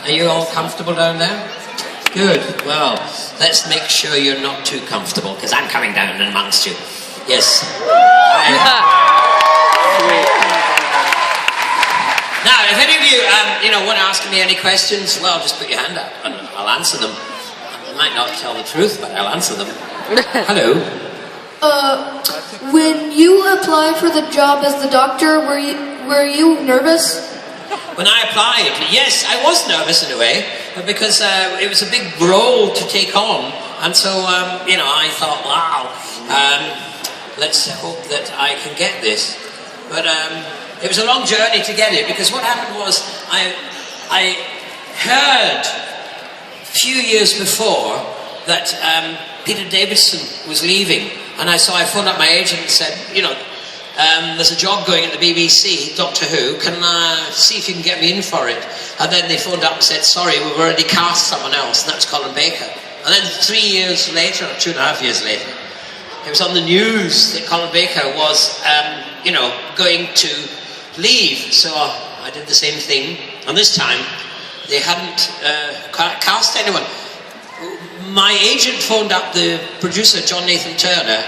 Are you all comfortable down there? Good. Well, let's make sure you're not too comfortable, because I'm coming down amongst you. Yes. Now, if any of you, want to ask me any questions, well, just put your hand up and I'll answer them. I might not tell the truth, but I'll answer them. Hello. When you applied for the job as the doctor, were you nervous? When I applied, yes, I was nervous in a way, because it was a big role to take on, and so, I thought, wow, let's hope that I can get this. But it was a long journey to get it, because what happened was, I heard a few years before that Peter Davidson was leaving, and I phoned up my agent and said, there's a job going at the BBC, Doctor Who, can I see if you can get me in for it? And then they phoned up and said, sorry, we've already cast someone else, and that's Colin Baker. And then 3 years later, or 2.5 years later, it was on the news that Colin Baker was, going to leave. So I did the same thing, and this time they hadn't cast anyone. My agent phoned up the producer, John Nathan Turner,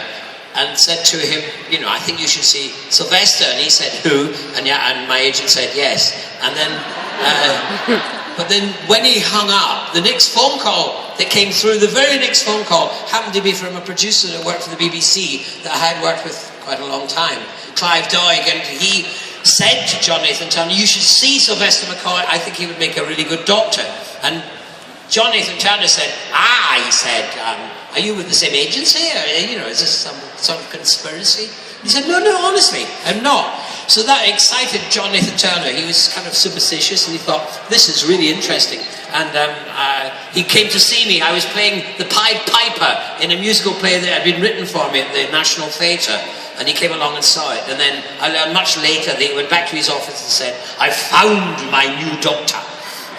and said to him, I think you should see Sylvester. And he said, who? And my agent said, yes. And then, but then when he hung up, the next phone call that came through, the very next phone call, happened to be from a producer that worked for the BBC that I had worked with quite a long time, Clive Doig, and he said to John Nathan Turner, you should see Sylvester McCoy, I think he would make a really good doctor. And John Nathan Turner said, he said, are you with the same agency? Or, is this some sort of conspiracy? He said, no, honestly, I'm not. So that excited John Nathan Turner. He was kind of superstitious, and he thought, this is really interesting. And he came to see me. I was playing the Pied Piper in a musical play that had been written for me at the National Theatre. And he came along and saw it. And then I learned much later that he went back to his office and said, I found my new doctor.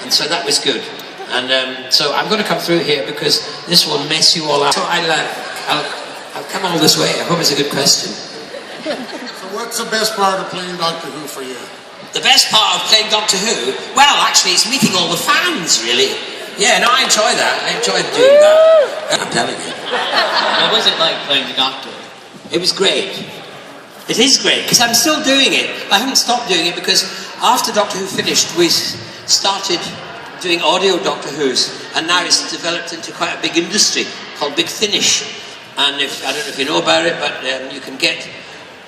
And so that was good. And so I'm going to come through here because this will mess you all up. So I'll come all this way. I hope it's a good question. So what's the best part of playing Doctor Who for you? The best part of playing Doctor Who? Well, actually, it's meeting all the fans, really. Yeah, no, I enjoy that. I enjoyed doing that. I'm telling you. What was it like playing the Doctor? It was great. It is great, because I'm still doing it. I haven't stopped doing it, because after Doctor Who finished, we started doing audio Doctor Who's, and now it's developed into quite a big industry called Big Finish. And I don't know if you know about it, but you can get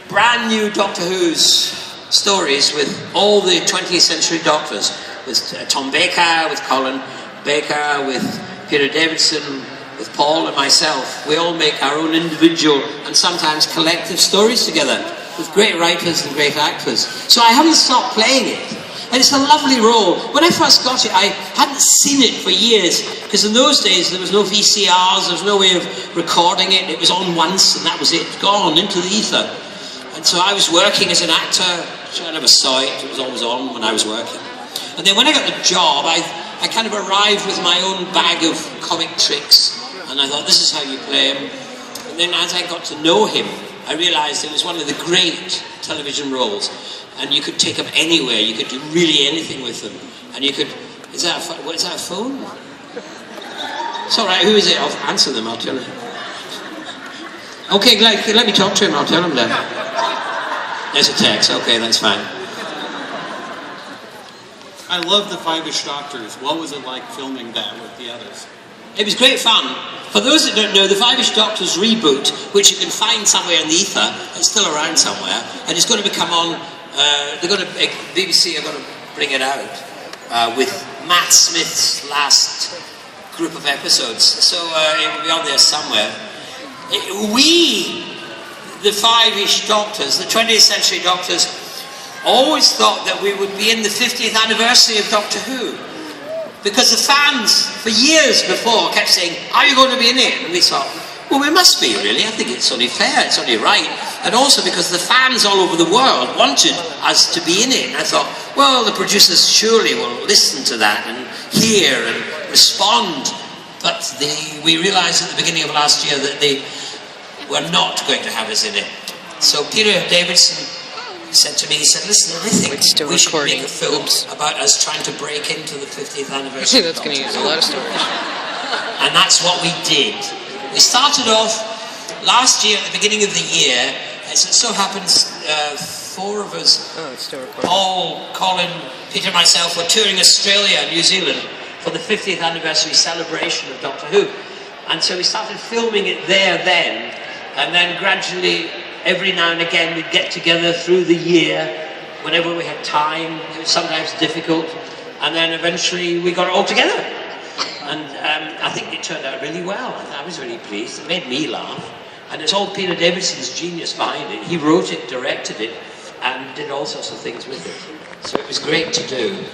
brand new Doctor Who's stories with all the 20th century Doctors, with Tom Baker, with Colin Baker, with Peter Davidson, with Paul and myself. We all make our own individual and sometimes collective stories together with great writers and great actors. So I haven't stopped playing it. And it's a lovely role. When I first got it, I hadn't seen it for years, because in those days there was no VCRs, there was no way of recording it. It was on once and that was it, gone into the ether. And so I was working as an actor, so I never saw it. It was always on when I was working. And then when I got the job, I kind of arrived with my own bag of comic tricks, and I thought, this is how you play him. And then as I got to know him, I realised it was one of the great television roles. And you could take them anywhere, you could do really anything with them. And you could, is that a phone? It's all right, who is it? I'll answer them, I'll tell you. Okay, let me talk to him, I'll tell him then. There's a text, okay, that's fine. I love the Five-ish Doctors. What was it like filming that with the others? It was great fun. For those that don't know, the Five-ish Doctors reboot, which you can find somewhere in the ether, it's still around somewhere, and it's going to become on, BBC are going to bring it out with Matt Smith's last group of episodes. So it will be on there somewhere. The Five-ish Doctors, the 20th century Doctors, always thought that we would be in the 50th anniversary of Doctor Who. Because the fans, for years before, kept saying, are you going to be in it? And we thought, well, we must be, really. I think it's only fair, it's only right. And also because the fans all over the world wanted us to be in it. And I thought, well, the producers surely will listen to that and hear and respond. But we realised at the beginning of last year that they were not going to have us in it. So Peter Davidson said to me, he said, listen, I think It's still we should recording. make a film Oops. about us trying to break into the 50th anniversary. That's going to use a lot of storage. And that's what we did. We started off last year, at the beginning of the year, as it so happens, 4 of us, Oh, it's still recording. Paul, Colin, Peter and myself, were touring Australia and New Zealand for the 50th anniversary celebration of Doctor Who. And so we started filming it there then, and then gradually, every now and again, we'd get together through the year, whenever we had time. It was sometimes difficult, and then eventually we got it all together. And I think it turned out really well. I was really pleased. It made me laugh. And it's all Peter Davidson's genius behind it. He wrote it, directed it, and did all sorts of things with it. So it was great to do.